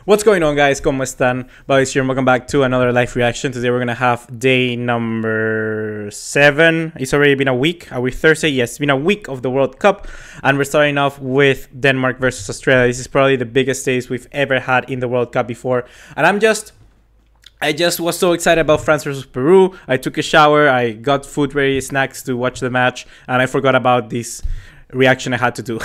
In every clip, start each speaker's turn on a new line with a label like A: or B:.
A: What's going on, guys? ¿Cómo están? BugaLuis here and welcome back to another live reaction. Today we're going to have day number 7. It's already been a week Thursday. Yes, it's been a week of the World Cup. And we're starting off with Denmark versus Australia. This is probably the biggest days we've ever had in the World Cup before. And I just was so excited about France versus Peru. I took a shower, I got food ready, snacks to watch the match, and I forgot about this reaction I had to do.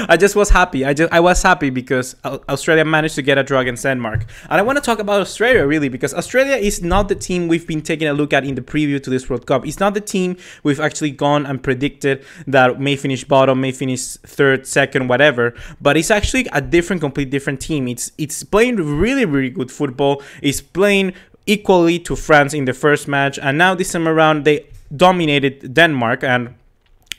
A: I just was happy. I was happy because Australia managed to get a draw against Denmark. And I want to talk about Australia really, because Australia is not the team we've been taking a look at in the preview to this World Cup. It's not the team we've actually gone and predicted that may finish bottom, may finish third, second, whatever. But it's actually a completely different team. It's playing really good football. It's playing equally to France in the first match, and now this time around they dominated Denmark, and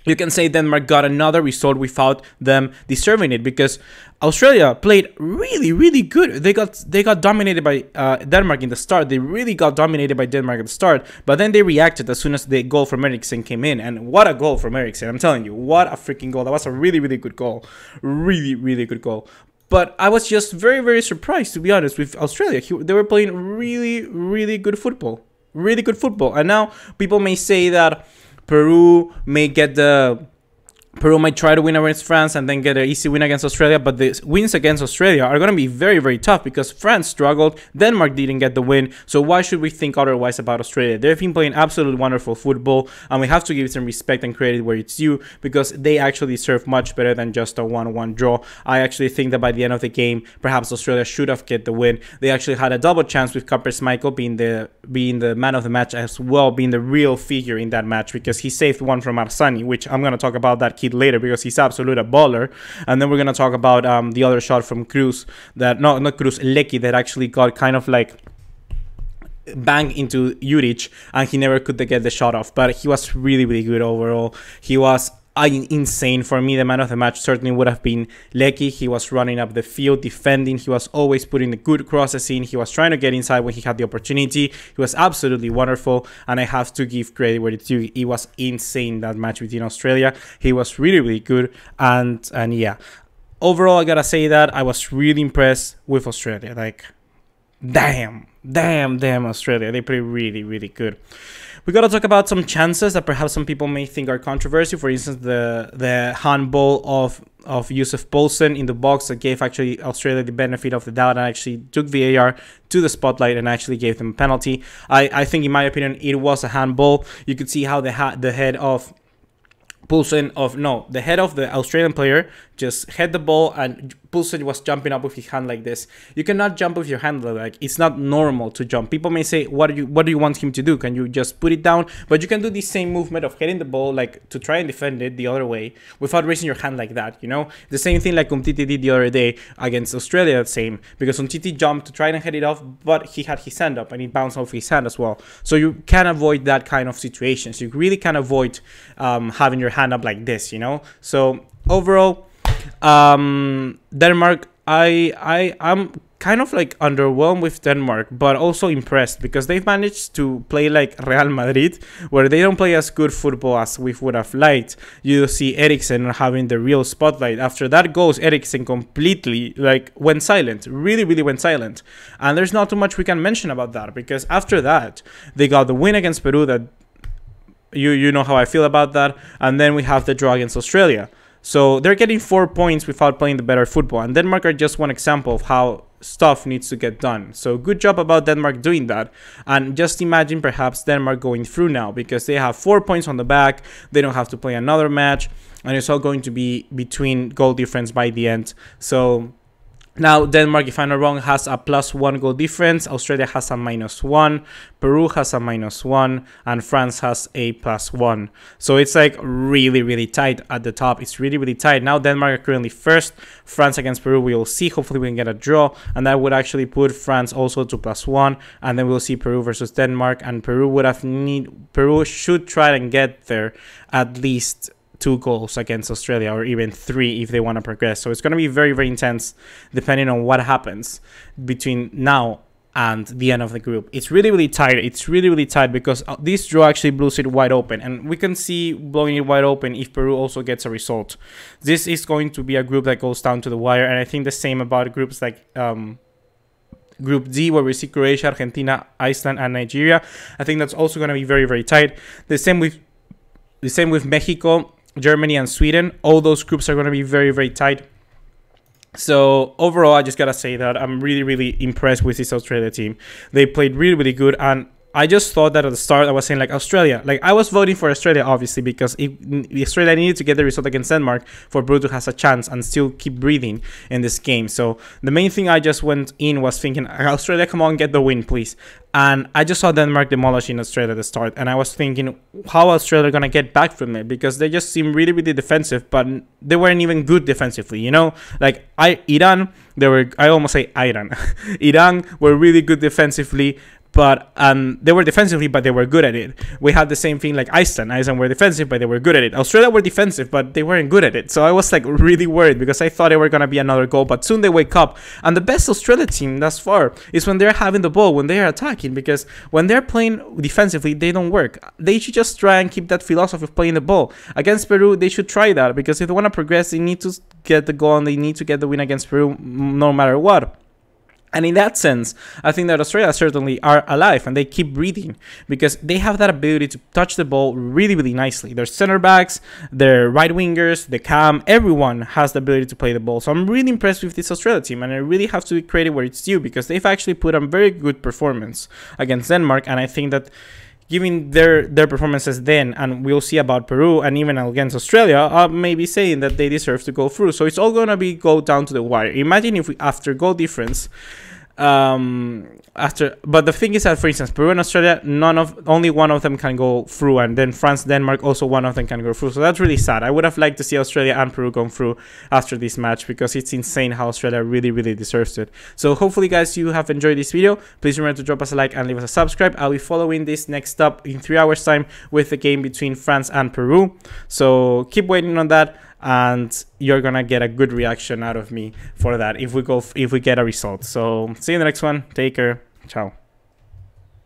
A: you can say Denmark got another result without them deserving it, because Australia played really good. They got dominated by Denmark in the start. They really got dominated by Denmark at the start, but then they reacted as soon as the goal from Eriksen came in. And what a goal from Eriksen. I'm telling you, what a freaking goal. That was a really good goal. Really good goal. But I was just very surprised, to be honest, with Australia. They were playing really good football. Really good football. And now people may say that Peru might try to win against France and then get an easy win against Australia, but the wins against Australia are going to be very tough because France struggled, Denmark didn't get the win, so why should we think otherwise about Australia? They've been playing absolutely wonderful football, and we have to give them respect and credit where it's due, because they actually deserve much better than just a 1-1 draw. I actually think that by the end of the game, perhaps Australia should have get the win. They actually had a double chance with Michael being the man of the match, as well being the real figure in that match, because he saved one from Arsani, which I'm going to talk about that kid later because he's absolutely a baller. And then we're gonna talk about the other shot from Cruz, that not Cruz, Lecky, that actually got kind of like banged into Juric, and he never could get the shot off, but he was really good overall. He was insane. For me, the man of the match certainly would have been Lecky. He was running up the field, defending. He was always putting the good crosses in. He was trying to get inside when he had the opportunity. He was absolutely wonderful, and I have to give credit where it's due. It was insane, that match between Australia. He was really good, and yeah, overall I gotta say that I was really impressed with Australia. Like, damn Australia, they play really good. We gotta talk about some chances that perhaps some people may think are controversial. For instance, the handball of Yusuf Poulsen in the box that gave actually Australia the benefit of the doubt and actually took VAR to the spotlight and actually gave them a penalty. I think, in my opinion, it was a handball. You could see how the head of Poulsen the head of the Australian player just hit the ball, and Poulsen was jumping up with his hand like this. You cannot jump with your hand like, it's not normal to jump. People may say, what do you want him to do? Can you just put it down? But you can do the same movement of hitting the ball, like to try and defend it the other way without raising your hand like that, you know? The same thing like Umtiti did the other day against Australia, same, because Umtiti jumped to try and head it off, but he had his hand up and it bounced off his hand as well. So you can avoid that kind of situations. You really can avoid having your hand up like this, you know? So overall, Denmark, I'm kind of like underwhelmed with Denmark, but also impressed because they've managed to play like Real Madrid, where they don't play as good football as we would have liked. You see Eriksen having the real spotlight. After that goal, Eriksen completely like went silent, really went silent. And there's not too much we can mention about that, because after that they got the win against Peru, that you know how I feel about that, and then we have the draw against Australia. So they're getting 4 points without playing the better football, and Denmark are just one example of how stuff needs to get done. So good job about Denmark doing that. And just imagine perhaps Denmark going through now, because they have 4 points on the back. They don't have to play another match, and it's all going to be between goal difference by the end. So now Denmark, if I'm not wrong, has a +1 goal difference. Australia has a -1. Peru has a -1. And France has a +1. So it's like really tight at the top. It's really tight. Now Denmark are currently first. France against Peru, we will see. Hopefully we can get a draw. And that would actually put France also to +1. And then we'll see Peru versus Denmark. And Peru should try and get there at least 2 goals against Australia, or even 3 if they want to progress. So it's going to be very intense depending on what happens between now and the end of the group. It's really tight. It's really tight because this draw actually blows it wide open, and we can see blowing it wide open if Peru also gets a result. This is going to be a group that goes down to the wire, and I think the same about groups like Group D, where we see Croatia, Argentina, Iceland, and Nigeria. I think that's also going to be very, very tight. The same with Mexico, Germany, and Sweden. All those groups are going to be very, very tight. So overall, I just gotta say that I'm really, really impressed with this Australia team. They played really, really good, and I just thought that at the start I was saying like Australia, like I was voting for Australia obviously because Australia needed to get the result against Denmark for Peru to have a chance and still keep breathing in this game. So the main thing I just went in was thinking, Australia, come on, get the win, please. And I just saw Denmark demolishing Australia at the start, and I was thinking, how Australia gonna get back from it? Because they just seem really, really defensive, but they weren't even good defensively, you know? Like Iran Iran were really good defensively, but they were defensively, but they were good at it. We had the same thing like Iceland were defensive, but they were good at it. Australia were defensive, but they weren't good at it. So I was like really worried because I thought they were going to be another goal, but soon they wake up. And the best Australia team thus far is when they're having the ball, when they are attacking, because when they're playing defensively, they don't work. They should just try and keep that philosophy of playing the ball. Against Peru, they should try that, because if they want to progress, they need to get the goal and they need to get the win against Peru no matter what. And in that sense, I think that Australia certainly are alive and they keep breathing because they have that ability to touch the ball really, really nicely. Their center backs, their right wingers, the cam, everyone has the ability to play the ball. So I'm really impressed with this Australia team, and I really have to give credit where it's due because they've actually put on very good performance against Denmark. And I think that given their performances then, and we'll see about Peru and even against Australia, maybe saying that they deserve to go through. So it's all going to go down to the wire. Imagine if we, after goal difference, but the thing is that, for instance, Peru and Australia, only one of them can go through, and then France, Denmark, also one of them can go through. So that's really sad. I would have liked to see Australia and Peru go through after this match because it's insane how Australia really, really deserves it. So hopefully, guys, you have enjoyed this video. Please remember to drop us a like and leave us a subscribe. I'll be following this next up in 3 hours time with the game between France and Peru. So keep waiting on that, and you're gonna get a good reaction out of me for that if we get a result. So see you in the next one. Take care. Ciao.